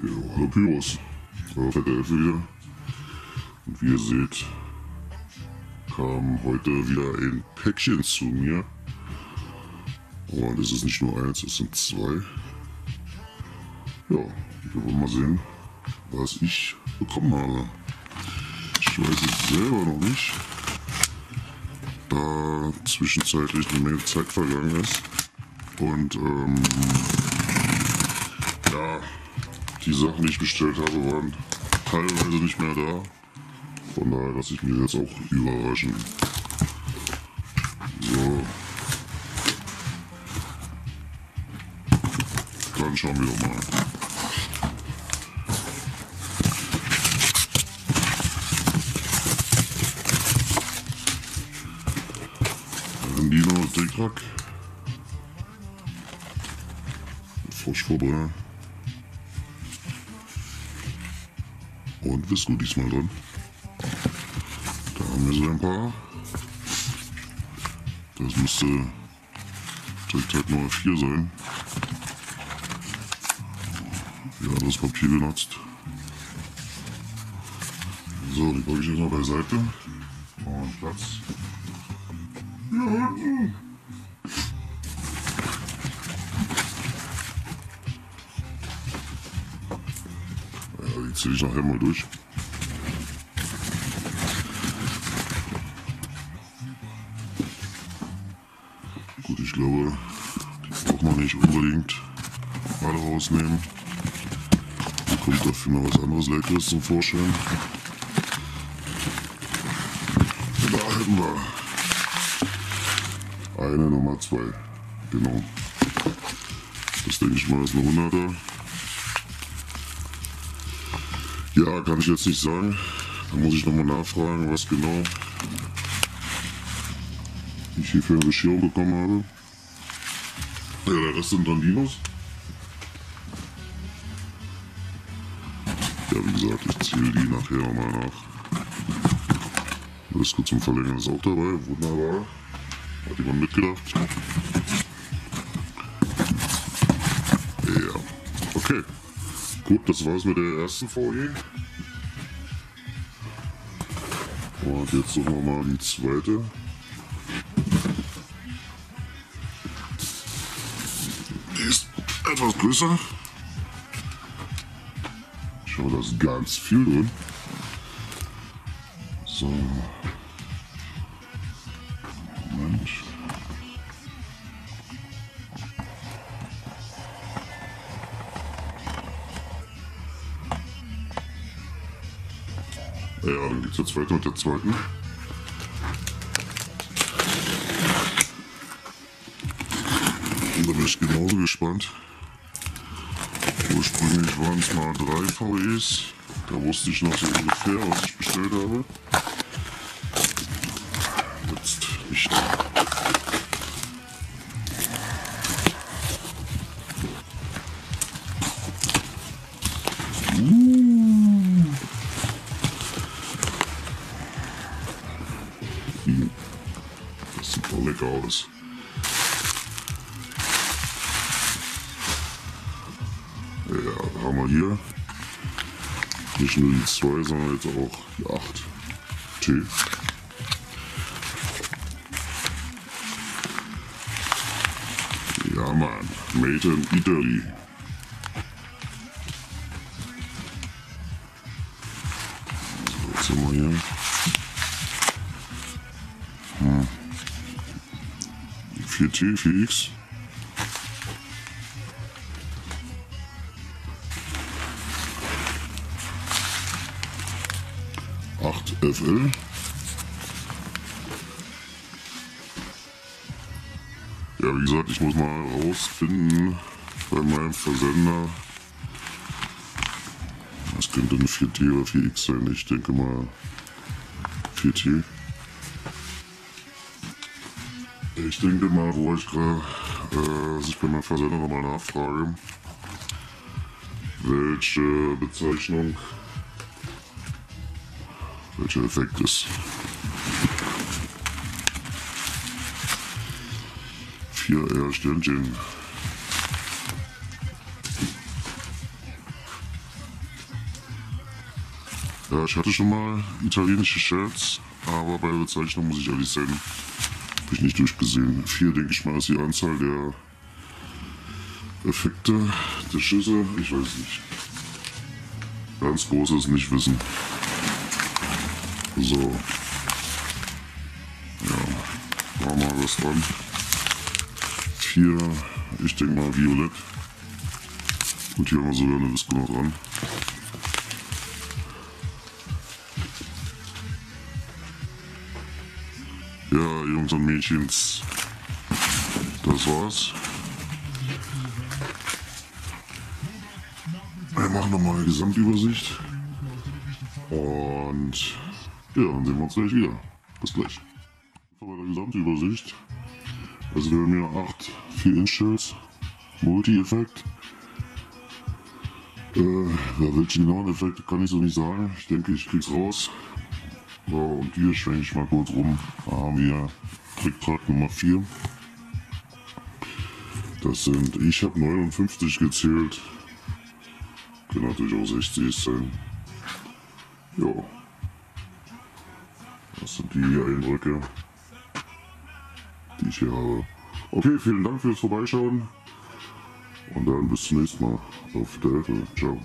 Ja, hallo Pyros, euer fetter Elfe wieder. Und wie ihr seht, kam heute wieder ein Päckchen zu mir. Und es ist nicht nur eins, es sind zwei. Ja, wir wollen mal sehen, was ich bekommen habe. Ich weiß es selber noch nicht, da zwischenzeitlich eine Menge Zeit vergangen ist. Und ja, die Sachen, die ich bestellt habe, waren teilweise nicht mehr da. Von daher lasse ich mich jetzt auch überraschen. So. Dann schauen wir doch mal. Ein Dino Dicktrack. Froschverbrenner. Und Visco diesmal drin. Da haben wir so ein paar. Das müsste Tätigkeit Nummer 4 sein. Ja, anderes Papier benutzt. So, die packe ich jetzt mal beiseite. Und Platz. Ja, die zähle ich nachher mal durch. Gut, ich glaube, die braucht man nicht unbedingt alle rausnehmen. Da kommt dafür noch was anderes Leckeres zum Vorschein. Da hätten wir eine Nummer 2. Genau. Das denke ich mal ist eine 100er. Ja, kann ich jetzt nicht sagen. Da muss ich nochmal nachfragen, was genau ich hier für eine Bescherung bekommen habe. Ja, der Rest sind dann Dinos. Ja, wie gesagt, ich zähle die nachher nochmal nach. Das gut zum Verlängern ist auch dabei. Wunderbar. Hat jemand mitgedacht? Ja. Okay. Gut, das war's mit der ersten VE. Und jetzt suchen wir mal die zweite. Die ist etwas größer. Schau, da ist ganz viel drin. So. Moment. Ja, dann geht's jetzt weiter mit der zweiten. Und da bin ich genauso gespannt. Ursprünglich waren es mal 3 VEs. Da wusste ich noch so ungefähr, was ich bestellt habe. Jetzt nicht. Das sieht doch lecker aus. Ja, da haben wir hier nicht nur die 2, sondern jetzt auch die 8 T. Ja Mann, made in Italy. So, jetzt haben wir hier. 4T, 4X. 8 FL. Ja, wie gesagt, ich muss mal rausfinden bei meinem Versender. Das könnte eine 4T oder 4X sein. Ich denke mal 4T. Ich denke mal, wo ich gerade sich bei meinem Versender nochmal nachfrage, welche Bezeichnung, welcher Effekt ist. 4R Sternchen. Ja, ich hatte schon mal italienische Shirts, aber bei der Bezeichnung muss ich ehrlich sein, habe ich nicht durchgesehen. 4, denke ich mal, ist die Anzahl der Effekte, der Schüsse, ich weiß nicht. Ganz großes Nichtwissen. So. Ja, machen wir mal was dran. 4, ich denke mal violett. Und hier haben wir sogar eine Disco noch dran. Ja, Jungs und Mädchens, das war's. Wir machen nochmal eine Gesamtübersicht. Und ja, dann sehen wir uns gleich wieder. Bis gleich. Bei der Gesamtübersicht. Also wir haben hier 8 4-Inch-Shells, Multi-Effekt. Welche genauen Effekte kann ich so nicht sagen. Ich denke, ich krieg's raus. So, und hier schwenke ich mal kurz rum. Da haben wir Tricktrag Nummer 4. Das sind, ich habe 59 gezählt. Können natürlich auch 60 sein. Jo. Das sind die Eindrücke, die ich hier habe. Okay, vielen Dank fürs Vorbeischauen. Und dann bis zum nächsten Mal. Auf Wiedersehen. Ciao.